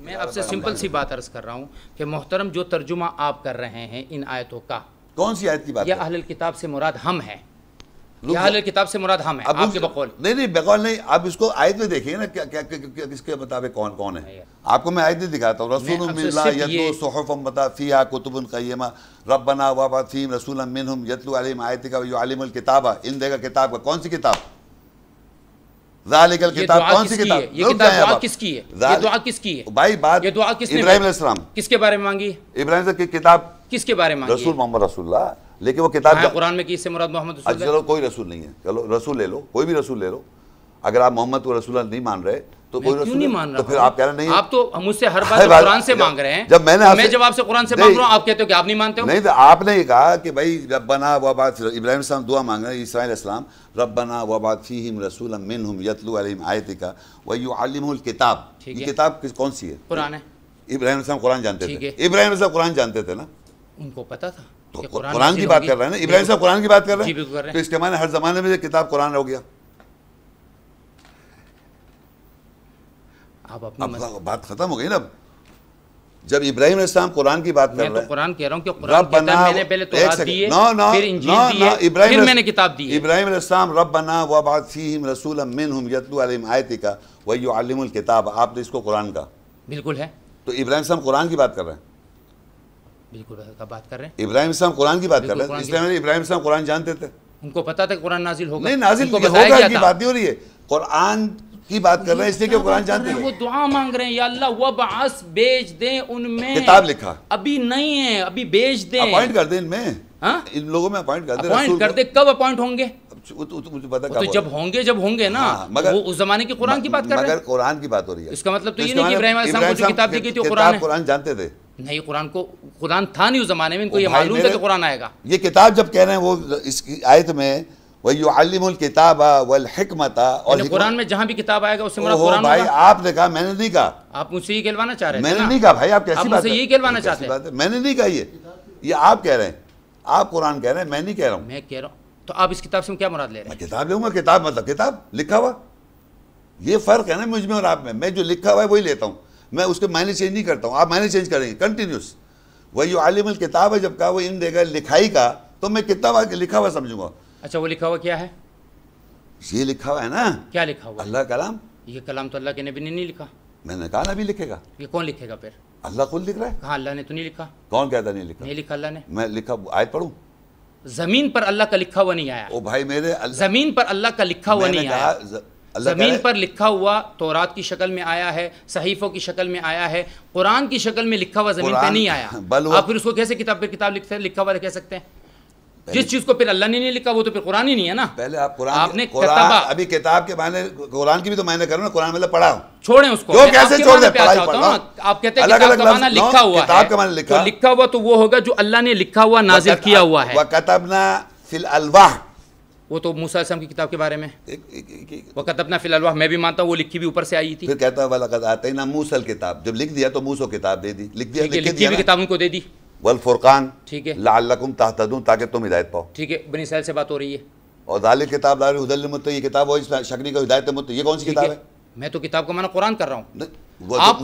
میں آپ سے سمپل سی بات عرض کر رہا ہوں کہ محترم جو ترجمہ آپ کر رہے ہیں ان آیتوں کا، کون سی آیت کی بات؟ یا اہل الکتاب سے مراد ہم ہیں، یا اہل الکتاب سے مراد ہم ہیں آپ کے بقول؟ نہیں بقول نہیں، آپ اس کو آیت میں دیکھیں نا کس کے مطابق کون کون ہے. آپ کو میں آیت نہیں دکھاتا ہوں. رسول من اللہ یتلو صحفا مطہرۃ فیہا کتب قیمہ ربنا وابعث فیہم رسولا منہم یتلو علیہم آیاتک ویعلمہم الکتاب. ان دے گا کتاب کا کون سی کتاب؟ ذالک الکتاب. کون سی کتاب؟ یہ کتاب دعا کس کی ہے؟ یہ دعا کس کی ہے بھائی؟ بات یہ دعا کس نے ابراہیم علیہ السلام کس کے بارے میں مانگی؟ ابراہیم کی کتاب کس کے بارے میں مانگی؟ رسول محمد رسول اللہ. لیکن وہ کتاب قرآن میں کس سے مراد محمد رسول اللہ؟ چلو کوئی رسول نہیں ہے، چلو رسول لے لو، کوئی بھی رسول لے لو. اگر آپ محمد کو رسول اللہ نہیں مان رہے تو کوئی رسول نہیں مان رہا، تو پھر آپ کہہ رہے نہیں. آپ تو مجھ سے ہر بات قرآن سے مانگ رہے ہیں. جب میں جب آپ سے قرآن سے مانگ رہا ہوں آپ کہتے ہو کہ آپ نہیں مانتے ہو. نہیں تو آپ نے یہ کہا کہ بھائی ربنا وابعث، ابراہیم السلام دعا مانگ رہے ہیں، اسرائیل السلام ربنا وابعث فیہم رسولا منہم یتلو علیہم آیاتک ویعلمہم الکتاب. یہ کتاب کون سی ہے؟ قرآن ہے. ابراہیم السلام قرآن جانتے تھے. ابراہیم السلام قرآن جانتے تھے نا، ان کو پتا تھا. قرآن کی بات کر رہے ہیں نا، ابراہیم صاحب قرآن کی بات کر رہے ہیں، تو اس کے معنی ہر زمانے میں یہ کتاب قرآن ہو گیا. اب بات ختم ہو گئی نا. جب ابراہیم علیہ السلام قرآن کی بات کر رہے ہیں، میں تو قرآن کہہ رہا ہوں کہ قرآن کہتا ہے میں نے پہلے تورات دی ہے، پھر انجیل دی ہے، پھر میں نے کتاب دی ہے. ابراہیم علیہ السلام ربنا وابعث فیہم رسولا منہم یتلو علیہم آیاتک ویعلمہم الکتاب. آپ نے اس کو قرآن کہا. بالکل ہے. تو ابراہیم السلام قرآن کی بات کر رہے ہیں. بالکل بات کر رہے ہیں. ابراہیم السلام قرآن کی بات کر رہے ہیں، اس لیے ابراہیم السلام قرآن جانتے تھے. ان کو پتا تھا کہ قرآن نازل ہوگا. نہیں نازل ہوگا کی بات نہیں ہو رہی ہے، قرآن کی بات کر رہے ہیں، اس لیے کہ قرآن جانتے ہیں. وہ دعا مانگ رہے ہیں یا اللہ وابعث بھیج دیں ان میں. کتاب لکھا ابھی نہیں ہے، ابھی بھیج دیں. اپوائنٹ کر دیں ان میں، ان لوگوں میں اپوائنٹ کر دیں. اپوائنٹ کر دیں. کب اپوائنٹ ہوں گے؟ مجھے پتا تو جب ہوں گے نا. وہ اس زمانے کی قرآن کی بات کر رہے ہیں. مگر قرآن کی بات ہو رہی ہے. اس کا مطلب تو یہ نہیں کہ ابراہیم علیہ السلام کو جو کتاب دی گئی تھی وہ قرآن ہے. قرآن جانتے تھے نہیں. قرآن تھا نہیں اس زمانے میں، ان کو یہ معلوم تھا کہ قرآن آئے گا. یہ کتاب جب کہہ رہے ہیں وہ اس کی آیت میں وَيُعَلِّمُ الْكِتَابَ وَالْحِكْمَةَ، اور قرآن میں جہاں بھی کتاب آئے گا اس سے مراد قرآن ہوگا. بھائی آپ نے کہا، میں نے نہیں کہا. آپ مجھ سے یہ کہلوانا چاہ رہے ہیں. میں نے نہیں کہا بھائی، آپ کیسی بات ہے؟ یہی کہلوانا چاہتے ہیں. میں نے نہیں کہا. یہ آپ کہہ رہے ہیں، آپ قرآن کہہ رہے ہیں، میں نہیں کہہ رہا ہوں. میں کہہ رہا ہوں. تو آپ اس کتاب سے کیا مراد لے رہے ہیں؟ میں کتاب لوں گا. کتاب مطلب کتاب لکھا ہوا. یہ فرق ہے نا مجھ میں اور آپ میں. میں جو لکھا ہوا ہے وہی لیتا ہوں، میں اس کے معنی چینج نہیں کرتا ہوں. آپ معنی چینج کریں گے کنٹینیوس. وَيُعَلِّمُ الْكِتَابَ ہے، جب کہا وہ ان دے گا لکھائی کا، تو میں کتاب لکھا ہوا سمجھوں گا. اچھا وہ لکھا ہوا کیا ہے؟ یہ لکھا ہوا ہے نا. کیا لکھا ہوا؟ اللہ کلام. یہ کلام تو اللہ کے نبی نے نہیں لکھا. میں نے کہا نبی لکھے گا. یہ کون لکھے گا پھر؟ اللہ خود لکھ رہا ہے. کہاں اللہ نے تو نہیں لکھا. کون کہتا نہیں لکھا؟ نہیں لکھا اللہ نے. میں لکھا آیت پڑھوں. زمین پر اللہ کا لکھا ہوا نہیں آیا. او بھائی میرے زمین پر اللہ کا لکھا ہوا نہیں آیا. زمین پر لکھا ہوا تورات کی شکل میں آیا ہے، صحیفوں کی شکل میں آیا ہے، قرآن کی شکل میں لکھا ہوا زمین پہ نہیں آیا. آپ پھر اس کو کیسے کتاب پہ کتاب لکھا ہوا کہہ سکتے ہیں؟ جس چیز کو پھر اللہ نے نہیں لکھا وہ تو پھر قرآن ہی نہیں ہے نا. پہلے آپ قرآن ابھی کتاب کے معنی قرآن کی بھی تو معنی کرو نا. قرآن مطلب پڑھا. چھوڑیں اس کو. کیسے چھوڑ دیں؟ آپ کہتے ہیں کتاب کا معنی لکھا ہوا ہے. کتاب کا معنی لکھا ہوا تو وہ ہوگا جو اللہ نے لکھا ہوا نازل کیا ہوا ہے. وَكَتَبْنَا فِي الْأَلْوَاحِ، وہ تو موسیٰ علیہ السلام کی کتاب کے بارے میں. وَكَتَبْنَا فِي الْأَلْوَاحِ میں بھی مانتا ہوں وہ لکھی بھی اوپر سے آئی تھی. پھر کہتا ہے وَلَقَدْ آتَيْنَا مُوسَىٰ الْكِتَابَ، جب لکھ دیا تو موسیٰ کتاب دے دی. لکھ لکھی بھی کتاب ان کو دے دی. والفرقان، ٹھیک ہے، لعلکم تہتدون، تاکہ تم ہدایت پاؤ. ٹھیک ہے. بنی اسرائیل سے بات ہو رہی ہے. اور ذالک کتاب لا ریب فیہ ھدی للمتقین، یہ کتاب وہ اس شکنی کو ہدایت متقین. یہ کون سی کتاب ہے؟ میں تو کتاب کا معنی قرآن کر رہا ہوں. آپ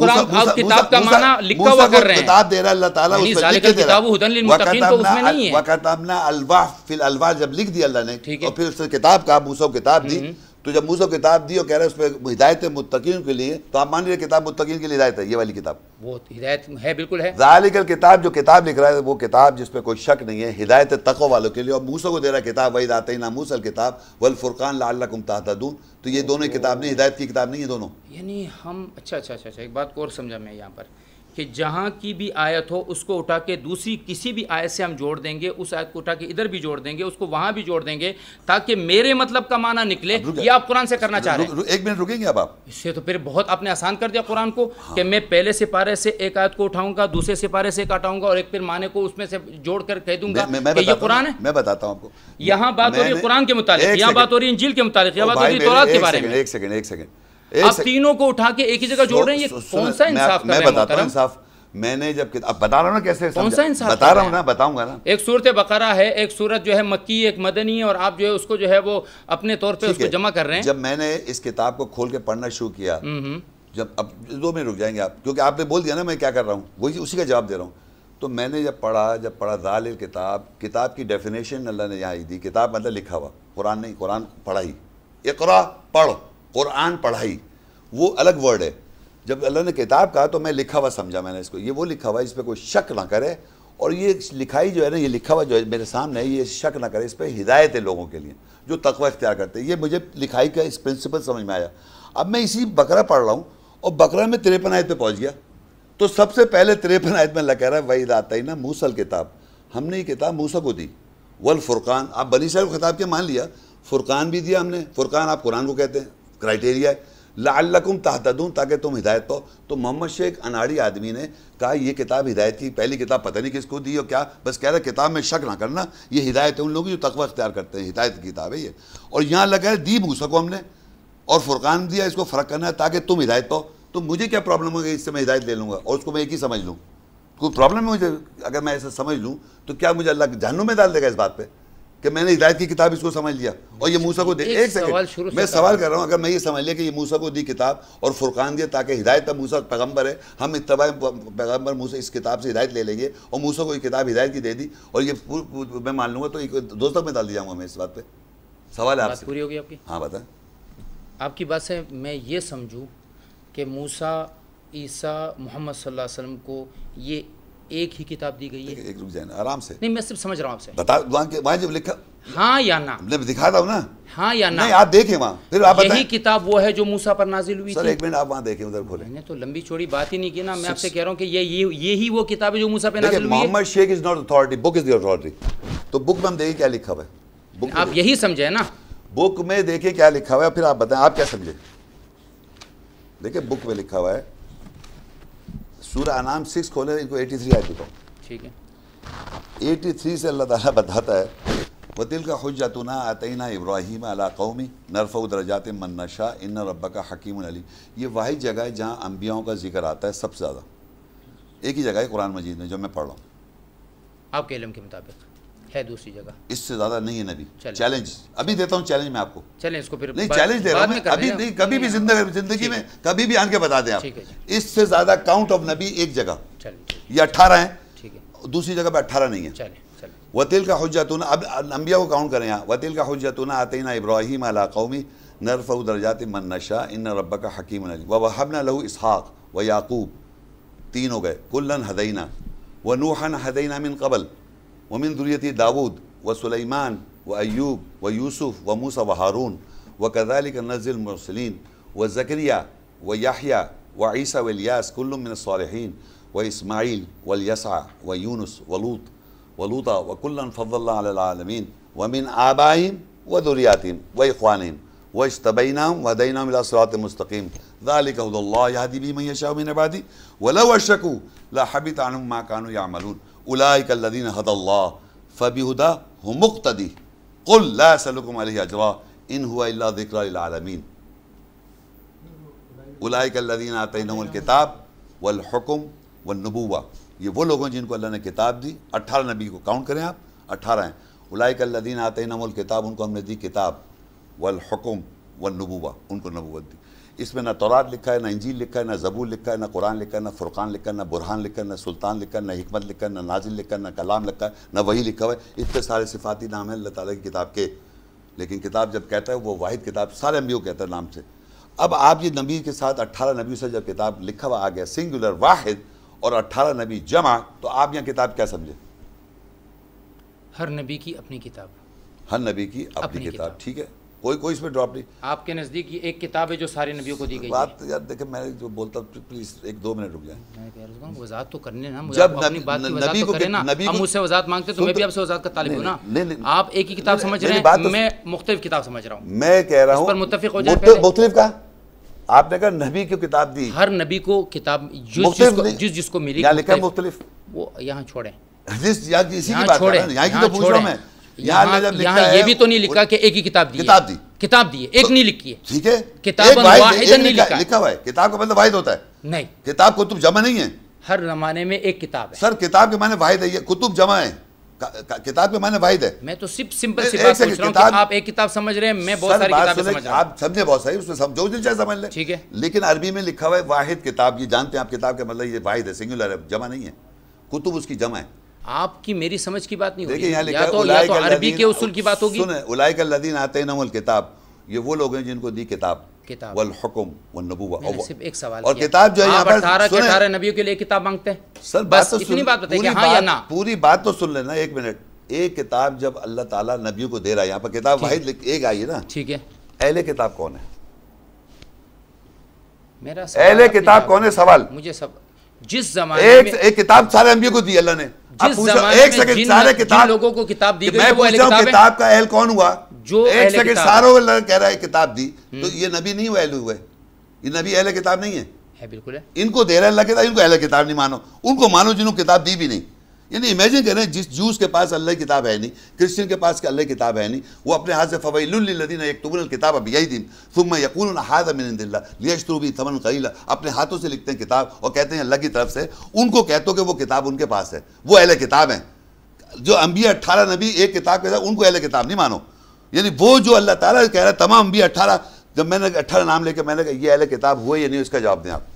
کتاب کا معنی لکھا ہوا کر رہے ہیں. کتاب دے رہا ہے اللہ تعالیٰ، اس ذالک کتاب ھدی للمتقین تو اس میں نہیں ہے. وَكَتَبْنَا الْأَلْوَاحَ فِي الْأَلْوَاحِ، جب لکھ دیا اللہ نے اور پھر اس کتاب کا موسیٰ کو کتاب دی. تو جب موسیٰ کو کتاب دی اور کہہ رہے اس پہ ہدایت متقین کے لیے، تو آپ مان لیجیے کتاب متقین کے لیے ہدایت ہے. یہ والی کتاب وہ ہدایت ہے، بالکل ہے. ذالک الکتاب، جو کتاب لکھ رہا ہے وہ کتاب جس پہ کوئی شک نہیں ہے، ہدایت تقوی والوں کے لیے. اور موسیٰ کو دے رہا ہے کتاب، وَإِذْ آتَيْنَا مُوسَىٰ الْكِتَابَ وَالْفُرْقَانَ لَعَلَّكُمْ تَهْتَدُونَ. تو یہ دونوں کتاب نہیں، ہدایت کی کتاب نہیں ہے دونوں. یعنی ہم اچھا ایک بات کو اور سمجھا میں یہاں پر کہ جہاں کی بھی آیت ہو اس کو اٹھا کے دوسری کسی بھی آیت سے ہم جوڑ دیں گے، اس آیت کو اٹھا کے ادھر بھی جوڑ دیں گے، اس کو وہاں بھی جوڑ دیں گے تاکہ میرے مطلب کا معنی نکلے. یہ آپ قرآن سے کرنا چاہ رہے ہیں. ایک منٹ رکیں گے اب آپ. اس سے تو پھر بہت آپ نے آسان کر دیا قرآن کو کہ میں پہلے سپارے سے ایک آیت کو اٹھاؤں گا، دوسرے سپارے سے ایک ہٹاؤں گا اور ایک پھر معنی کو اس میں سے جوڑ کر کہہ دوں گا کہ یہ قرآن ہے. میں بتاتا ہوں آپ کو. یہاں بات ہو رہی ہے قرآن کے متعلق، یہاں بات ہو رہی ہے انجیل کے متعلق، یہاں بات ہو رہی ہے تورات کے بارے میں. ایک سیکنڈ آپ تینوں کو اٹھا کے ایک ہی جگہ جوڑ رہے ہیں. یہ کون سا انصاف کر رہے ہیں؟ میں بتاتا ہوں انصاف. میں نے جب اب بتا رہا ہوں نا کیسے بتا رہا ہوں نا، بتاؤں گا نا. ایک سورت بقرہ ہے، ایک سورت جو ہے مکی، ایک مدنی ہے، اور آپ جو ہے اس کو جو ہے وہ اپنے طور پہ اس کو جمع کر رہے ہیں. جب میں نے اس کتاب کو کھول کے پڑھنا شروع کیا جب اب 2 منٹ رک جائیں گے آپ، کیونکہ آپ نے بول دیا نا میں کیا کر رہا ہوں، وہی اسی کا جواب دے رہا ہوں. تو میں نے جب پڑھا ذالل کتاب، کتاب کی ڈیفینیشن اللہ نے یہاں دی. کتاب مطلب لکھا ہوا، قرآن نہیں، قرآن پڑھائی. اقرا پڑھ، قرآن پڑھائی، وہ الگ ورڈ ہے. جب اللہ نے کتاب کہا تو میں لکھا ہوا سمجھا میں نے اس کو، یہ وہ لکھا ہوا ہے اس پہ کوئی شک نہ کرے. اور یہ لکھائی جو ہے نا، یہ لکھا ہوا جو ہے میرے سامنے ہے، یہ شک نہ کرے، اس پہ ہدایت ہے لوگوں کے لیے جو تقوی اختیار کرتے ہیں. یہ مجھے لکھائی کا اس پرنسپل سمجھ میں آیا. اب میں اسی بقرہ پڑھ رہا ہوں اور بقرہ میں 53 آیت پہ پہنچ گیا. تو سب سے پہلے 53 آیت میں اللہ کہہ رہا ہے وَإِذْ آتَيْنَا مُوسَى الْكِتَابَ، ہم نے یہ کتاب موسیٰ کو دی. والفرقان، آپ بنی اسرائیل کو خطاب کے مان لیا، فرقان بھی دیا ہم نے. فرقان آپ قرآن کو کہتے ہیں، کرائٹیریا ہے. لعلکم تہتدون، تاکہ تم ہدایت پاؤ. تو محمد شیخ اناڑی آدمی نے کہا یہ کتاب ہدایت کی پہلی کتاب پتہ نہیں کس کو دی اور کیا، بس کہہ رہا ہے کتاب میں شک نہ کرنا، یہ ہدایت ہے ان لوگوں جو تقوی اختیار کرتے ہیں، ہدایت کی کتاب ہے یہ. اور یہاں لگا ہے دی موسیٰ کو ہم نے، اور فرقان دیا، اس کو فرق کرنا ہے تاکہ تم ہدایت پاؤ. تو مجھے کیا پرابلم ہوگا اس سے میں ہدایت لے لوں گا اور اس کو میں ایک ہی سمجھ لوں؟ کوئی پرابلم ہے مجھے اگر میں ایسا سمجھ لوں؟ تو کیا مجھے اللہ جہنم میں ڈال دے گا اس بات پہ کہ میں نے ہدایت کی کتاب اس کو سمجھ لیا اور یہ موسیٰ کو دے؟ ایک سیکنڈ میں سوال کر رہا ہوں، اگر میں یہ سمجھ لیا کہ یہ موسیٰ کو دی کتاب اور فرقان دیا تاکہ ہدایت ہے، موسیٰ پیغمبر ہے، ہم اتباع پیغمبر موسیٰ اس کتاب سے ہدایت لے لیں گے اور موسیٰ کو یہ کتاب ہدایت کی دے دی اور یہ میں مان لوں گا، تو دوزخ میں ڈال دیا جاؤں گا میں اس بات پہ. سوال ہے آپ سے. پوری ہوگی آپ کی؟ ہاں بتائیں. آپ کی بات سے میں یہ سمجھوں کہ موسیٰ، عیسیٰ، محمد صلی اللہ علیہ وسلم کو یہ ایک ہی کتاب دی گئی ہے. ایک رک جائیں آرام سے. نہیں میں صرف سمجھ رہا ہوں آپ سے. بتا وہاں جب لکھا ہاں یا نہ، میں دکھا رہا ہوں نا. ہاں یا نہ. نہیں آپ دیکھیں وہاں، پھر آپ یہی کتاب وہ ہے جو موسیٰ پر نازل ہوئی تھی. سر ایک منٹ آپ وہاں دیکھیں، ادھر کھولیں. میں نے تو لمبی چوڑی بات ہی نہیں کی نا، میں آپ سے کہہ رہا ہوں کہ یہی وہ کتاب ہے جو موسیٰ پہ نازل ہوئی ہے. محمد شیخ is not authority, book is the authority. تو بک میں ہم دیکھیں کیا لکھا ہوا ہے. آپ یہی سمجھے نا، بک میں دیکھیں کیا لکھا ہوا ہے، پھر آپ بتائیں آپ کیا سمجھے. دیکھیں بک میں لکھا ہوا ہے، سورہ انعام 6 کھولیں، ان کو 83 آیت دکھاؤ. ٹھیک ہے. 83 سے اللہ تعالیٰ بتاتا ہے وَتِلْكَ حُجَّتُنَا آتَيْنَا إِبْرَاهِيمَ عَلَىٰ قَوْمِ نَرْفَعُ دَرَجَاتٍ مَن نَّشَاءُ إِنَّ رَبَّكَ حَكِيمٌ عَلِيمٌ. یہ واحد جگہ ہے جہاں انبیاؤں کا ذکر آتا ہے سب سے زیادہ. ایک ہی جگہ ہے قرآن مجید میں جو میں پڑھ رہا ہوں. آپ کے علم کے مطابق ہے دوسری جگہ؟ اس سے زیادہ نہیں ہے نبی. چیلنج ابھی دیتا ہوں، چیلنج میں آپ کو. چلیں اس کو پھر نہیں چیلنج دے رہا ہوں میں ابھی نہیں، کبھی بھی زندگی میں کبھی بھی آن کے بتا دیں آپ. اس سے زیادہ کاؤنٹ آف نبی ایک جگہ، یہ 18 ہیں، دوسری جگہ پہ 18 نہیں ہے. وَتِلْكَ حُجَّتُنَا، اب انبیاء کو کاؤنٹ کریں یہاں. وَتِلْكَ حُجَّتُنَا آتَيْنَا إِبْرَاهِيمَ عَلَىٰ قَوْمِ نَرْفَعُ دَرَجَاتٍ مَن نَّشَاءُ إِنَّ رَبَّكَ حَكِيمٌ عَلِيمٌ. وَوَهَبْنَا لَهُ إِسْحَاقَ وَيَعْقُوبَ، 3 ہو گئے. كُلًّا هَدَيْنَا وَنُوحًا هَدَيْنَا مِن قَبْلُ وَمِن ذُرِّيَّتِ داود وسليمان وأيوب ويوسف وموسى وهارون وكذلك نجزي المرسلين وزكريا ويحيى وعيسى والياس كل من الصالحين وإسماعيل واليسع ويونس ولوطا وكلا فضلنا على العالمين ومن آبائهم وذرياتهم وإخوانهم واجتبيناهم وهديناهم إلى صراط مستقيم ذلك هدى الله يهدي به من يشاء من عباده ولو أشركوا لحبط عنهم ما كانوا يعملون أولئك الذين هدى الله فبهداه هم مقتدي قل لا أسألكم عليه أجرا إن هو إلا ذكرى للعالمين أولئك الذين آتيناهم الكتاب والحكم والنبوة. یہ وہ لوگ ہیں جن کو اللہ نے کتاب دی. 18 نبی کو کاؤنٹ کریں آپ، 18 ہیں. اولئک الذین آتیناہم الکتاب، ان کو ہم نے دی کتاب، والحکم والنبوہ، ان کو نبوت دی. اس میں نہ تورات لکھا ہے، نہ انجیل لکھا ہے، نہ زبور لکھا ہے، نہ قرآن لکھا ہے، نہ فرقان لکھا ہے، نہ برہان لکھا ہے، نہ سلطان لکھا ہے، نہ حکمت لکھا ہے، نہ نازل لکھا ہے، نہ کلام لکھا ہے، نہ وحی لکھا ہوا ہے. اتنے سارے صفاتی نام ہیں اللہ تعالیٰ کی کتاب کے. لیکن کتاب جب کہتا ہے وہ واحد کتاب سارے انبیاء کو کہتا ہے نام سے. اب آپ یہ نبی کے ساتھ 18 نبیوں سے جب کتاب لکھا ہوا آ گیا سنگولر واحد اور 18 نبی جمع، تو آپ یہاں کتاب کیا سمجھے؟ ہر نبی کی اپنی کتاب، ہر نبی کی اپنی کتاب. ٹھیک ہے، کوئی اس میں ڈراپ نہیں. آپ کے نزدیک یہ ایک کتاب ہے جو سارے نبیوں کو دی گئی. بات یار دیکھیں میں جو بولتا ہوں پلیز 1-2 منٹ رک جائیں. میں کہہ رہا ہوں وضاحت تو کرنے نا، مجھے اپنی بات کی وضاحت تو کریں نا. ہم مجھ سے وضاحت مانگتے تو میں بھی آپ سے وضاحت کا طالب ہوں نا. آپ ایک ہی کتاب سمجھ رہے ہیں، میں مختلف کتاب سمجھ رہا ہوں. میں کہہ رہا ہوں اس پر متفق ہو جائے. مختلف کا آپ نے کہا نبی کی کتاب دی، ہر نبی کو کتاب جس کو ملی یہاں لکھا ہے مختلف، وہ یہاں چھوڑیں، یہاں کی تو پوچھ رہا ہوں میں. یہاں یہ بھی تو نہیں لکھا کہ ایک ہی کتاب دی، کتاب دی ہے، ایک نہیں لکھی ہے. ٹھیک ہے، کتاب واحدہ نہیں لکھا ہوا ہے. کتاب کا مطلب واحد ہوتا ہے نہیں، کتاب کتب جمع نہیں ہے. ہر زمانے میں ایک کتاب ہے. سر کتاب کے معنی واحد ہے، یہ کتب جمع ہے. کتاب کے معنی واحد ہے. میں تو صرف سمپل سی بات پوچھ رہا ہوں کہ آپ ایک کتاب سمجھ رہے ہیں, میں بہت ساری کتابیں سمجھ رہا ہوں. آپ سمجھے بہت ساری, اس میں جو دل چاہے سمجھ لیں, ٹھیک ہے, لیکن عربی میں لکھا ہوا ہے واحد کتاب. یہ جانتے ہیں آپ کتاب کا مطلب یہ واحد ہے, سنگولر ہے, جمع نہیں ہے. کتب اس کی جمع ہے. آپ کی میری سمجھ کی بات نہیں ہوگی. دیکھیں یہاں لکھا ہے یا تو عربی کے اصول کی بات ہوگی. سنیں, اولئک الذین آتیناہم الکتاب, یہ وہ لوگ ہیں جن کو دی کتاب والحکم والنبوہ. صرف ایک سوال اور کتاب جو ہے یہاں پر 18 نبیوں کے لیے کتاب مانگتے ہیں سر, بس اتنی بات بتائیں کہ ہاں یا نہ. پوری بات تو سن لینا ایک منٹ. ایک کتاب جب اللہ تعالیٰ نبیوں کو دے رہا ہے, یہاں پر کتاب واحد ایک آئی ہے نا, ٹھیک ہے, اہل کتاب کون ہے؟ میرا اہل کتاب کون ہے سوال. مجھے سب جس زمانے میں ایک کتاب سارے انبیاء کو دی اللہ نے, جس زمانے میں جن لوگوں کو کتاب دی گئی وہ اہل کتاب ہے. کتاب کا اہل کون ہوا؟ جو ایک سیکنڈ, ساروں اللہ کہہ رہا ہے کتاب دی, تو یہ نبی نہیں اہل ہوئے, یہ نبی اہل کتاب نہیں ہے. بالکل ہے, ان کو دے رہا ہے اللہ کتاب, ان کو اہل کتاب نہیں مانو, ان کو مانو جنہوں کتاب دی بھی نہیں. یعنی امیجن کریں جس جوز کے پاس اللہ کی کتاب ہے نہیں, کرسچن کے پاس اللہ کی کتاب ہے نہیں, وہ اپنے ہاتھ سے فویل للذین یکتبون الکتاب بایدیہم ثم یقولون ھذا من عند اللہ لیشتروا بہ ثمنا قلیلا, اپنے ہاتھوں سے لکھتے ہیں کتاب اور کہتے ہیں اللہ کی طرف سے. ان کو کہتے ہو کہ وہ کتاب ان کے پاس ہے, وہ اہل کتاب ہیں. جو انبیاء 18 نبی ایک کتاب کے ساتھ, ان کو اہل کتاب نہیں مانو. یعنی وہ جو اللہ تعالیٰ کہہ رہا ہے تمام انبیاء 18, جب میں نے 18 نام لے کے میں نے کہا یہ اہل کتاب ہوئے یا نہیں, اس کا جواب دیں آپ.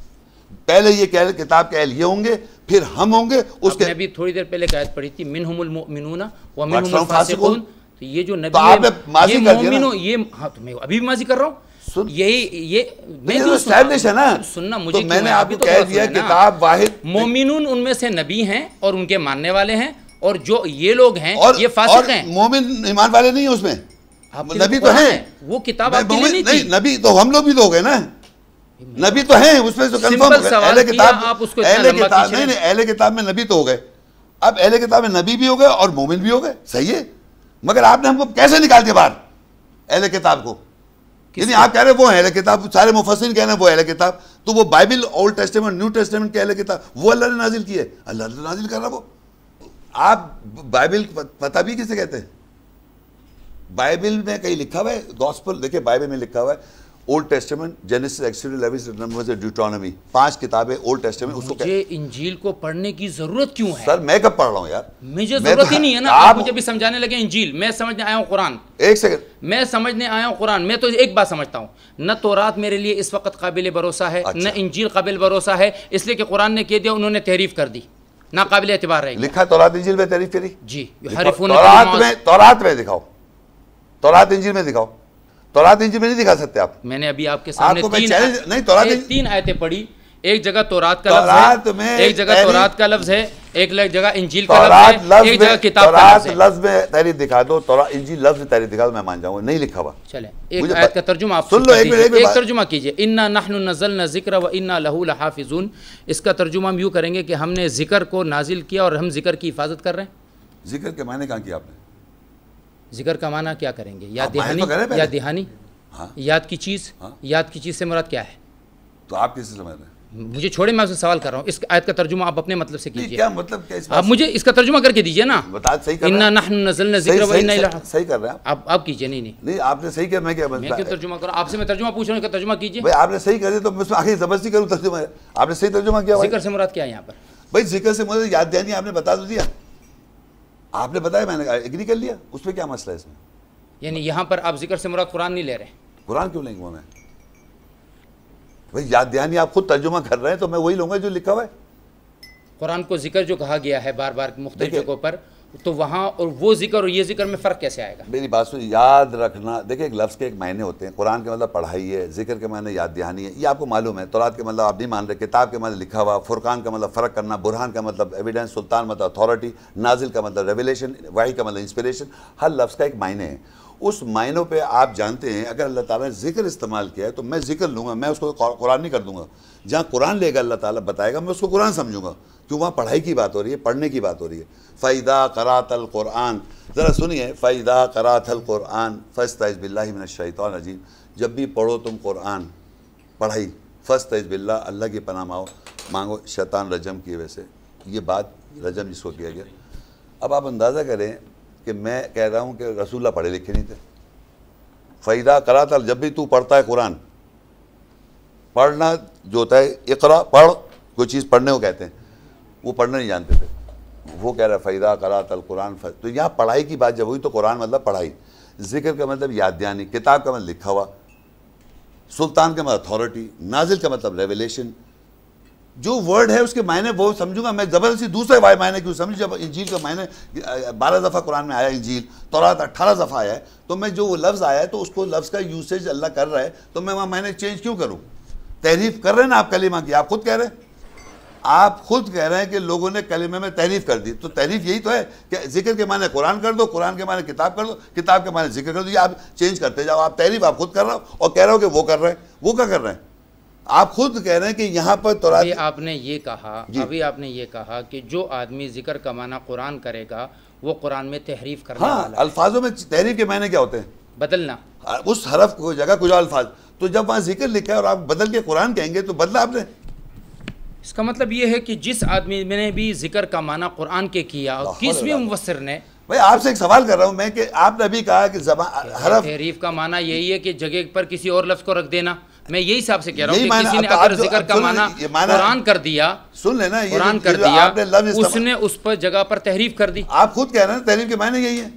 پہلے یہ کہ کتاب کے اہل یہ ہوں گے, پھر ہم ہوں گے. اس کے نبی تھوڑی دیر پہلے آیت پڑھی تھی منہم المؤمنون ومنہم الفاسقون, تو یہ جو نبی آپ نے ماضی کر دیا نا, یہ ہاں تو میں ابھی بھی ماضی کر رہا ہوں. یہ میں جو اسٹیبلش ہے نا, سننا مجھے, میں نے آپ کو کہہ دیا کتاب واحد. مومنون ان میں سے نبی ہیں اور ان کے ماننے والے ہیں, اور جو یہ لوگ ہیں یہ فاسق ہیں. مومن ایمان والے نہیں ہیں اس میں, نبی تو ہیں. وہ کتاب آپ کے لیے نہیں تھی. نبی تو ہم لوگ بھی تو ہو گئے نا, نبی تو ہیں اس میں, تو کنفرم ہو گئے. اہل کتاب, اہل کتاب میں نبی تو ہو گئے. اب اہل کتاب میں نبی بھی ہو گئے اور مومن بھی ہو گئے, صحیح ہے. مگر آپ نے ہم کو کیسے نکال دیا باہر اہل کتاب کو؟ یعنی آپ کہہ رہے ہیں وہ اہل کتاب, سارے مفسرین کہہ رہے ہیں وہ اہل کتاب, تو وہ Bible old testament new testament کے اہل کتاب وہ اللہ نے نازل کی ہے, اللہ نے نازل کر رہا. وہ آپ بائبل پتہ بھی کسے کہتے ہیں؟ بائبل میں کہیں لکھا ہوا ہے گاسپل, دیکھیں بائبل میں لکھا ہوا ہے Old Testament, Genesis, Exodus, Leviticus, Numbers, Deuteronomy, 5 کتابیں اولڈ ٹیسٹمنٹ. اس کو مجھے انجیل کو پڑھنے کی ضرورت کیوں ہے؟ سر میں کب پڑھ رہا ہوں یار, مجھے ضرورت ہی نہیں ہے نا. آپ مجھے بھی سمجھانے لگے انجیل, میں سمجھنے آیا ہوں قرآن. ایک سیکنڈ, میں سمجھنے آیا ہوں قرآن. میں تو ایک بات سمجھتا ہوں, نہ تورات میرے لیے اس وقت قابل بھروسہ ہے, نہ انجیل قابل بھروسہ ہے, اس لیے کہ قرآن نے کہہ دیا انہوں نے تحریف کر دی, نہ قابل اعتبار رہے گی. لکھا تورات انجیل میں تحریف کری؟ جی, تورات میں دکھاؤ, تورات انجیل میں دکھاؤ. تورات انجیل میں نہیں دکھا سکتے آپ. میں نے ابھی آپ کے سامنے 3 آیتیں پڑھی, ایک جگہ تورات کا لفظ ہے, ایک جگہ تورات کا لفظ ہے, ایک جگہ انجیل کا لفظ ہے, ایک جگہ کتاب کا لفظ ہے. تورات لفظ میں تحریف دکھا دو, تورات انجیل لفظ میں تحریف دکھا دو, میں مان جاؤں گا نہیں لکھا ہوا. چلیں ایک آیت کا ترجمہ آپ سن لو, ایک ترجمہ کیجئے. انا نحن نزلنا الذکر وانا لہ لحافظون. اس کا ترجمہ ہم یوں کریں گے کہ ہم نے ذکر کو نازل کیا اور ہم ذکر کی حفاظت کر رہے ہیں. ذکر کے معنی کہاں کیا آپ نے؟ ذکر کا معنی کیا کریں گے؟ یاد دہانی, یاد دہانی, یاد کی چیز. یاد کی چیز سے مراد کیا ہے؟ تو آپ کس سے سمجھ رہے ہیں؟ مجھے چھوڑے, میں آپ سے سوال کر رہا ہوں. اس آیت کا ترجمہ آپ اپنے مطلب سے کیجئے. کیا مطلب کیا اس بات؟ آپ مجھے اس کا ترجمہ کر کے دیجئے نا. بتا, صحیح کر رہے ہیں. انا نحن نزلنا الذکر وانا لہ. صحیح کر رہے ہیں آپ کیجئے. نہیں آپ نے صحیح کیا, میں کیا میں کیوں ترجمہ کروں؟ آپ سے میں ترجمہ پوچھ رہا ہوں, اس کا ترجمہ کیجئے. بھائی آپ نے صحیح کر دیا تو میں آخر زبردستی کروں ترجمہ. آپ نے صحیح ترجمہ کیا. ذکر سے مراد کیا ہے یہاں پر؟ بھائی ذکر سے مراد یاد دہانی, آپ نے بتا تو دیا, آپ نے بتایا, میں نے ایگری کر لیا, اس پہ کیا مسئلہ ہے اس میں؟ یعنی یہاں پر آپ ذکر سے مراد قرآن نہیں لے رہے؟ قرآن کیوں لیں گے میں؟ بھائی یاد دہانی آپ خود ترجمہ کر رہے ہیں تو میں وہی لوں گا جو لکھا ہوا ہے. قرآن کو ذکر جو کہا گیا ہے بار بار مختلف جگہوں پر, تو وہاں اور وہ ذکر اور یہ ذکر میں فرق کیسے آئے گا؟ میری بات سن, یاد رکھنا. دیکھیں ایک لفظ کے ایک معنی ہوتے ہیں. قرآن کے مطلب پڑھائی ہے, ذکر کے معنی یاد دہانی ہے, یہ آپ کو معلوم ہے. تورات کے مطلب آپ نہیں مان رہے, کتاب کے مطلب لکھا ہوا, فرقان کا مطلب فرق کرنا, برہان کا مطلب ایویڈنس, سلطان مطلب اتھارٹی, نازل کا مطلب ریویلیشن, وحی کا مطلب انسپریشن. ہر لفظ کا ایک معنی ہے. اس معنوں پہ آپ جانتے ہیں اگر اللہ تعالیٰ نے ذکر استعمال کیا ہے تو میں ذکر لوں گا, میں اس کو قرآن نہیں کر دوں گا. جہاں قرآن لے گا اللہ تعالیٰ بتائے گا, میں اس کو قرآن سمجھوں گا, کیوں وہاں پڑھائی کی بات ہو رہی ہے, پڑھنے کی بات ہو رہی ہے. فَإِذَا قَرَأْتَ الْقُرْآنَ, ذرا سنیے, فَإِذَا قَرَأْتَ الْقُرْآنَ فَاسْتَعِذْ بِاللَّهِ مِنَ الشَّيْطَانِ الرَّجِيمِ. جب بھی پڑھو تم قرآن, پڑھائی, فَاسْتَعِذْ بِاللَّهِ, اللہ کی پناہ مانگو شیطان رجم کی وجہ سے. یہ بات رجم جس کو کیا گیا. اب آپ اندازہ کریں کہ میں کہہ رہا ہوں کہ رسول اللہ پڑھے لکھے نہیں تھے. فَإِذَا قَرَأْتَ, جب بھی تو پڑھتا ہے قرآن, پڑھنا جو ہوتا ہے اقرا, پڑھ, کوئی چیز پڑھنے کو کہتے ہیں, وہ پڑھنا نہیں جانتے تھے. وہ کہہ رہا ہے فَإِذَا قَرَأْتَ الْقُرْآنَ تو یہاں پڑھائی کی بات جب ہوئی تو قرآن مطلب پڑھائی، ذکر کا مطلب یاد دہانی، کتاب کا مطلب لکھا ہوا، سلطان کا مطلب اتھارٹی، نازل کا مطلب ریویلیشن. جو ورڈ ہے اس کے معنی وہ سمجھوں گا میں، زبردستی دوسرے معنی کیوں سمجھ. جب انجیل کا معنی 12 دفعہ قرآن میں آیا، انجیل تورات 18 دفعہ آیا ہے، تو میں جو وہ لفظ آیا ہے تو اس کو لفظ کا یوسیج اللہ کر رہا ہے تو میں وہاں معنی چینج کیوں کروں؟ تحریف کر رہے ہیں نا آپ کلمہ کی، آپ خود کہہ رہے ہیں، آپ خود کہہ رہے ہیں کہ لوگوں نے کلمے میں تحریف کر دی. تو تحریف یہی تو ہے کہ ذکر کے معنی قرآن کر دو، قرآن کے معنی کتاب کر دو، کتاب کے معنی ذکر کر دو. یہ آپ چینج کرتے جاؤ. آپ تحریف آپ خود کر رہے ہو اور کہہ رہے ہو کہ وہ کر رہے ہیں. وہ کیا کر رہے ہیں؟ آپ خود کہہ رہے ہیں کہ یہاں پر تورات. آپ نے یہ کہا ابھی آپ نے یہ کہا کہ جو آدمی ذکر کا معنی قرآن کرے گا وہ قرآن میں تحریف کرنے والا ہے. الفاظوں میں تحریف کے معنی کیا ہوتے ہیں؟ بدلنا. اس حرف کو جگہ کچھ الفاظ. تو جب وہاں ذکر لکھا ہے اور آپ بدل کے قرآن کہیں گے تو بدلا آپ نے. اس کا مطلب یہ ہے کہ جس آدمی نے بھی ذکر کا معنی قرآن کے کیا اور کس بھی مفسر نے. بھائی آپ سے ایک سوال کر رہا ہوں میں کہ آپ نے ابھی کہا کہ زبان حرف. تحریف کا معنی یہی ہے کہ جگہ پر کسی اور لفظ کو رکھ دینا. میں یہی حساب سے کہہ رہا ہوں کہ کسی نے اگر ذکر کا معنی قرآن کر دیا، سن لینا، قرآن کر دیا، اس نے اس پر جگہ پر تحریف کر دی. آپ خود کہہ رہے ہیں تحریف کے معنی یہی ہے.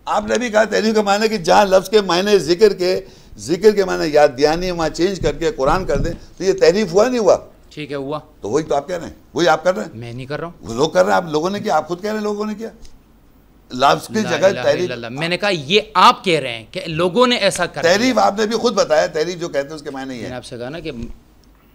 آپ نے بھی کہا تحریف کا معنی کہ جہاں لفظ کے معنی ذکر کے معنی یاد دہانی وہاں چینج کر کے قرآن کر دیں تو یہ تحریف ہوا نہیں ہوا؟ ٹھیک ہے ہوا. تو وہی تو آپ کہہ رہے ہیں، وہی آپ کر رہے ہیں. میں نہیں کر رہا ہوں، وہ لوگ کر رہے ہیں. آپ لوگوں نے کیا؟ آپ خود کہہ رہے ہیں لوگوں نے کیا؟ لفظ کی جگہ تحریف. میں نے کہا یہ آپ کہہ رہے ہیں کہ لوگوں نے ایسا کر دیا. تحریف آپ نے بھی خود بتایا، تحریف جو کہتے ہیں اس کے معنی یہ ہے. میں نے آپ سے کہا نا کہ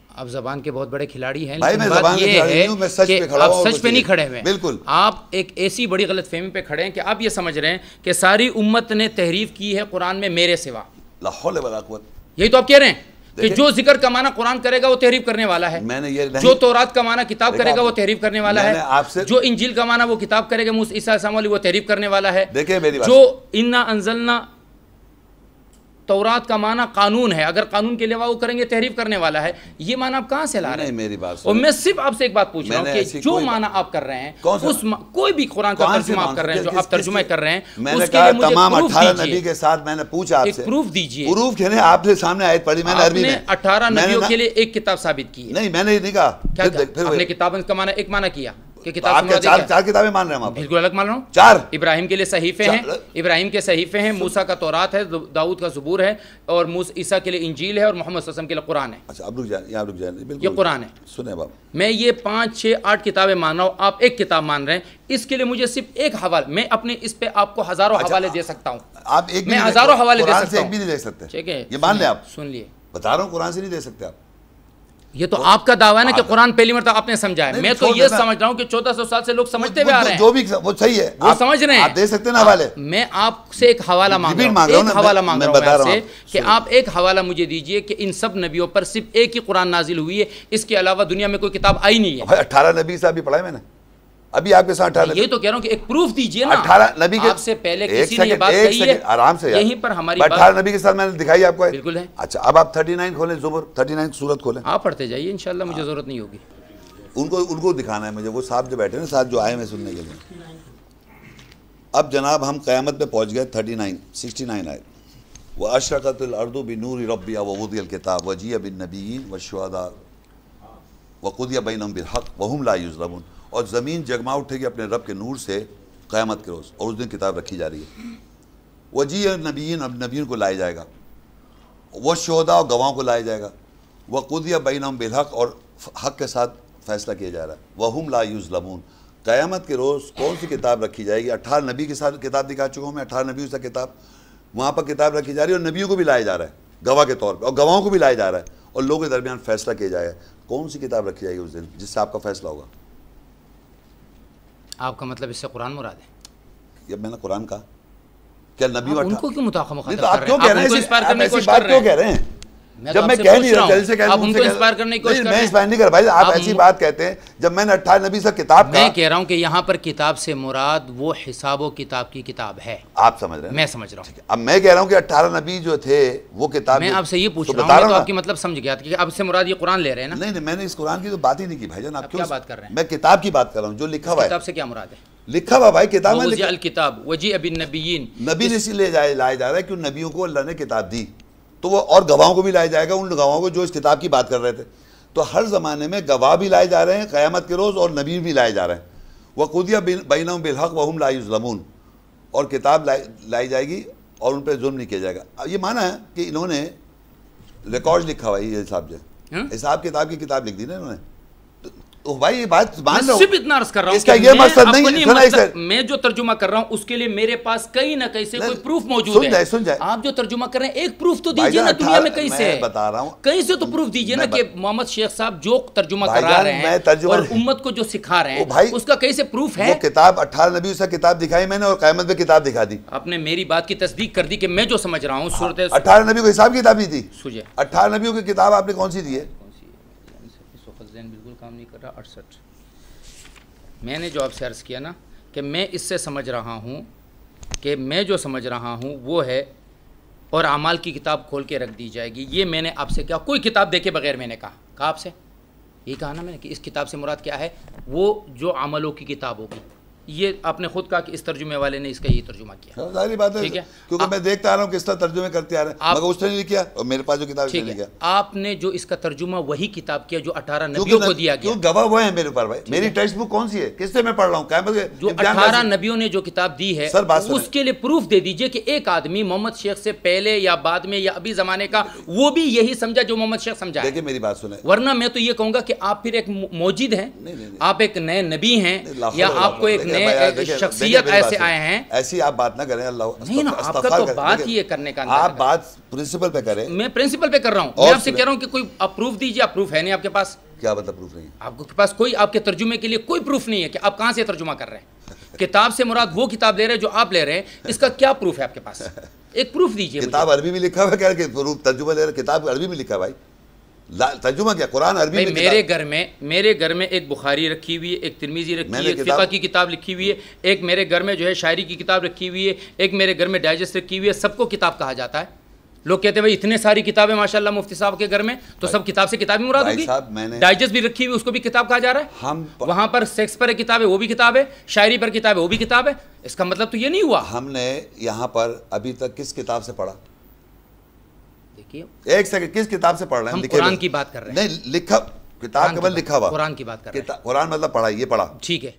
آپ زبان کے بہت بڑے کھلاڑی ہیں، لیکن بات یہ ہے کہ آپ سچ پہ نہیں کھڑے ہوئے. بالکل آپ ایک ایسی بڑی غلط فہمی پہ کھڑے ہیں کہ آپ یہ سمجھ رہے ہیں کہ ساری امت نے تحریف کی ہے قرآن میں میرے سوا. لا حول ولا قوت. یہی تو آپ کہہ رہے ہیں کہ جو ذکر کا معنی قرآن کرے گا وہ تحریف کرنے والا ہے. میں نے یہ جو تورات کا معنی کتاب کرے گا وہ تحریف کرنے والا ہے. جو انجیل کا معنی وہ کتاب کرے گا موسیٰ عیسیٰ السلام علیہ وہ تحریف کرنے والا ہے. دیکھیں میری بات، جو انا انزلنا تورات کا معنی قانون ہے، اگر قانون کے علاوہ وہ کریں گے تحریف کرنے والا ہے. یہ معنی آپ کہاں سے لا رہے ہیں؟ میری بات اور میں صرف آپ سے ایک بات پوچھ رہا ہوں کہ جو معنی آپ کر رہے ہیں اس کوئی بھی قرآن کا ترجمہ آپ کر رہے ہیں، جو آپ ترجمہ کر رہے ہیں، میں نے کہا تمام 18 نبی کے ساتھ میں نے پوچھا آپ سے پروف دیجئے. پروف کہنے آپ نے سامنے آیت پڑھی، میں نے عربی میں 18 نبیوں کے لیے ایک کتاب ثابت کی ہے. نہیں میں نے نہیں کہا. آپ نے کتاب کا معنی ایک معنی کیا کہ کتاب چار کتابیں مان رہے ہیں. بالکل الگ مان رہا ہوں. 4 ابراہیم کے لیے صحیفے ہیں، ابراہیم کے صحیفے ہیں، موسیٰ کا تورات ہے، داؤد کا زبور ہے، اور عیسیٰ کے لیے انجیل ہے، اور محمد صلی اللہ علیہ وسلم کے لیے قرآن ہے. اچھا اب رک جائیں، یہاں رک جائیں. یہ قرآن ہے. سنیں باب، میں یہ 5 6 8 کتابیں مان رہا ہوں، آپ ایک کتاب مان رہے ہیں. اس کے لیے مجھے صرف ایک حوالہ، میں اپنے اس پہ آپ کو ہزاروں حوالے دے سکتا ہوں. آپ ایک میں ہزاروں حوالے دے سکتا ہوں. ایک بھی نہیں دے سکتے. ٹھیک ہے یہ مان لیں. آپ سن لیے، بتا رہا ہوں قرآن سے نہیں دے سکتے آپ. یہ تو آپ کا دعویٰ ہے نا کہ قرآن پہلی مرتبہ آپ نے سمجھا ہے. میں تو یہ سمجھ رہا ہوں کہ 1400 سال سے لوگ سمجھتے ہوئے آ رہے ہیں. جو بھی وہ صحیح ہے، وہ سمجھ رہے ہیں. آپ دے سکتے ہیں نا حوالے. میں آپ سے ایک حوالہ مانگ رہا ہوں، ایک حوالہ مانگ رہا ہوں آپ سے کہ آپ ایک حوالہ مجھے دیجئے کہ ان سب نبیوں پر صرف ایک ہی قرآن نازل ہوئی ہے، اس کے علاوہ دنیا میں کوئی کتاب آئی نہیں ہے. 18 نبی سے ابھی پڑھا ہے میں نے، ابھی آپ کے ساتھ 18 یہ تو کہہ رہا ہوں کہ ایک پروف دیجئے نا. 18 نبی کے آپ سے پہلے کسی نے یہ بات کہی ہے آرام سے، یہیں پر ہماری 18 نبی کے ساتھ میں نے دکھائی آپ کو. بالکل ہے. اچھا اب آپ 39 کھولیں، زبر 39 سورت کھولیں. آپ پڑھتے جائیے، انشاءاللہ مجھے ضرورت نہیں ہوگی. ان کو دکھانا ہے مجھے، وہ صاحب جو بیٹھے نا ساتھ جو آئے میں سننے کے لیے. اب جناب ہم قیامت پہ پہنچ گئے. 69 آئے. وَأَشْرَقَتِ الْأَرْضُ بِنُورِ رَبِّهَا وَوُضِعَ الْكِتَابُ وَجِيءَ بِالنَّبِيِّينَ وَالشُّهَدَاءِ وَقُضِيَ بَيْنَهُم بِالْحَقِّ وَهُمْ لَا يُظْلَمُونَ. اور زمین جگما اٹھے گی اپنے رب کے نور سے قیامت کے روز، اور اس دن کتاب رکھی جا رہی ہے. وَجِيءَ النَّبِيِّينَ، اب نبیوں کو لائے جائے گا. وَالشُّهَدَاء، اور گواہوں کو لائے جائے گا. وَقُضِيَ بَيْنَهُم بِالْحَقِّ، اور حق کے ساتھ فیصلہ کیا جا رہا ہے. وَهُمْ لَا يُظْلَمُونَ. قیامت کے روز کون سی کتاب رکھی جائے گی؟ 18 نبی کے ساتھ کتاب دکھا چکا ہوں میں، 18 نبیوں سے کتاب وہاں پر کتاب رکھی جا رہی ہے، اور نبیوں کو بھی لایا جا رہا ہے گواہ کے طور پہ، اور گواہوں کو بھی لایا جا رہا ہے، اور لوگوں کے درمیان فیصلہ کیا جائے گا. کون سی کتاب رکھی جائے گی اس دن جس سے آپ کا فیصلہ ہوگا؟ آپ کا مطلب اس سے قرآن مراد ہے؟ یہ میں نے قرآن کہا کیا نبی؟ ان کو کیوں مخاطب کر رہے ہیں؟ آپ کیوں کہہ رہے ہیں؟ جب میں کہہ نہیں رہا جلد سے آپ ان کو انسپائر کرنے کی کوشش کر رہے ہیں. میں انسپائر نہیں کر بھائی، آپ ایسی بات کہتے ہیں. جب میں نے 18 نبی سے کتاب کہا، میں کہہ رہا ہوں کہ یہاں پر کتاب سے مراد وہ حساب و کتاب کی کتاب ہے. آپ سمجھ رہے ہیں؟ میں سمجھ رہا ہوں. اب میں کہہ رہا ہوں کہ 18 نبی جو تھے وہ کتاب، میں آپ سے یہ پوچھ رہا ہوں، میں تو آپ کی مطلب سمجھ گیا کہ اب سے مراد یہ قرآن لے رہے ہیں نا. نہیں میں نے اس قرآن کی تو بات ہی نہیں کی بھائی جان. آپ کیا بات کر رہے ہیں؟ میں کتاب کی بات کر رہا ہوں جو لکھا ہوا ہے. کتاب سے کیا مراد ہے؟ لکھا ہوا بھائی کتاب میں وَوُضِعَ الْكِتَابُ وَجِيءَ بِالنَّبِيِّينَ. نبی نے اسی لیے لایا جا رہا ہے کہ نبیوں کو اللہ نے کتاب دی، تو وہ اور گواہوں کو بھی لایا جائے گا، ان گواہوں کو جو اس کتاب کی بات کر رہے تھے. تو ہر زمانے میں گواہ بھی لائے جا رہے ہیں قیامت کے روز، اور نبی بھی لائے جا رہے ہیں. وَقُضِيَ بَيْنَهُمْ بِالْحَقِّ وَهُمْ لَا يُظْلَمُونَ، اور کتاب لائی جائے گی اور ان پہ ظلم نہیں کیا جائے گا. اب یہ مانا ہے کہ انہوں نے ریکارڈ لکھا ہوا ہے، یہ حساب جو ہے حساب کتاب کی کتاب لکھ دی نا انہوں نے. تو بھائی یہ بات مان لو، صرف اتنا عرض کر رہا ہوں اس کا یہ مقصد نہیں، میں جو ترجمہ کر رہا ہوں اس کے لیے میرے پاس کہیں نہ کہیں سے کوئی پروف موجود ہے. سن جائے آپ جو ترجمہ کر رہے ہیں ایک پروف تو دیجئے نا دنیا میں کہیں سے. بتا رہا ہوں کہیں سے تو پروف دیجئے نا کہ محمد شیخ صاحب جو ترجمہ کرا رہے ہیں اور امت کو جو سکھا رہے ہیں اس کا کہیں سے پروف ہے. وہ کتاب 18 نبیوں سے کتاب دکھائی میں نے اور قیامت پہ کتاب دکھا دی. آپ نے میری بات کی تصدیق کر دی کہ میں جو سمجھ رہا ہوں صورت 18 نبیوں کو حساب کی کتاب نہیں تھی. سوچے 18 نبیوں کی کتاب آپ نے کون سی دی ہے؟ بالکل کام نہیں کر رہا. 68 میں نے جو آپ سے عرض کیا نا کہ میں اس سے سمجھ رہا ہوں کہ میں جو سمجھ رہا ہوں وہ ہے، اور اعمال کی کتاب کھول کے رکھ دی جائے گی. یہ میں نے آپ سے کیا کوئی کتاب دیکھے بغیر میں نے کہا آپ سے یہ کہا نا میں نے کہ اس کتاب سے مراد کیا ہے، وہ جو عملوں کی کتاب ہوگی. یہ آپ نے خود کہا کہ اس ترجمے والے نے اس کا یہ ترجمہ کیا. ظاہری بات ہے کیونکہ میں دیکھتا آ رہا ہوں کس طرح ترجمے کرتے آ رہے ہیں، مگر اس نے نہیں کیا اور میرے پاس جو کتاب ہے نہیں کیا. آپ نے جو اس کا ترجمہ وہی کتاب کیا جو 18 نبیوں کو دیا گیا. کیوں گواہ وہ ہیں میرے اوپر بھائی. میری ٹیکسٹ بک کون سی ہے، کس سے میں پڑھ رہا ہوں؟ جو 18 نبیوں نے جو کتاب دی ہے اس کے لیے پروف دے دیجئے کہ ایک آدمی محمد شیخ سے پہلے یا بعد میں یا ابھی زمانے کا وہ بھی یہی سمجھا جو محمد شیخ سمجھا. دیکھیں میری بات سنیں، ورنہ میں تو یہ کہوں گا کہ آپ پھر ایک موجد ہیں، آپ ایک نئے نبی ہیں، یا آپ کو ایک نئے شخصیت ایسے آئے ہیں. ایسی آپ بات نہ کریں. اللہ نہیں نا، آپ کا تو بات یہ کرنے کا آپ بات پرنسپل پہ کریں. میں پرنسپل پہ کر رہا ہوں. میں آپ سے کہہ رہا ہوں کہ کوئی آپ پروف دیجئے. آپ پروف ہے نہیں آپ کے پاس. کیا مطلب پروف نہیں؟ آپ کے پاس کوئی آپ کے ترجمے کے لیے کوئی پروف نہیں ہے کہ آپ کہاں سے ترجمہ کر رہے ہیں. کتاب سے مراد وہ کتاب لے رہے ہیں جو آپ لے رہے ہیں. اس کا کیا پروف ہے آپ کے پاس؟ ایک پروف دیجئے. کتاب عربی میں لکھا ہوا ہے کہ پروف ترجمہ لے رہے. کتاب عربی میں لکھا ہے بھائی. ترجمہ کیا قرآن عربی میں. میرے گھر میں ایک بخاری رکھی ہوئی ہے، ایک ترمذی رکھی ہے، ایک فقہ کی کتاب لکھی ہوئی ہے، ایک میرے گھر میں جو ہے شاعری کی کتاب رکھی ہوئی ہے، ایک میرے گھر میں ڈائجسٹ رکھی ہوئی ہے. سب کو کتاب کہا جاتا ہے. لوگ کہتے ہیں بھائی اتنے ساری کتابیں ماشاءاللہ مفتی صاحب کے گھر میں، تو سب کتاب سے کتاب ہی مراد ہوگی. ڈائجسٹ بھی رکھی ہوئی اس کو بھی کتاب کہا جا رہا ہے. وہاں پر سیکس پر کتاب ہے وہ بھی کتاب ہے، شاعری پر کتاب ہے وہ بھی کتاب ہے. اس کا مطلب تو یہ نہیں ہوا. ہم نے یہاں پر ابھی تک کس کتاب سے پڑھا؟ دیکھیے ایک سیکنڈ، کس کتاب سے پڑھ رہے ہیں؟ ہم قرآن کی بات کر رہے ہیں. نہیں لکھا کتاب کے بعد لکھا ہوا قرآن کی بات کر رہے ہیں. قرآن مطلب پڑھا، یہ پڑھا ٹھیک ہے.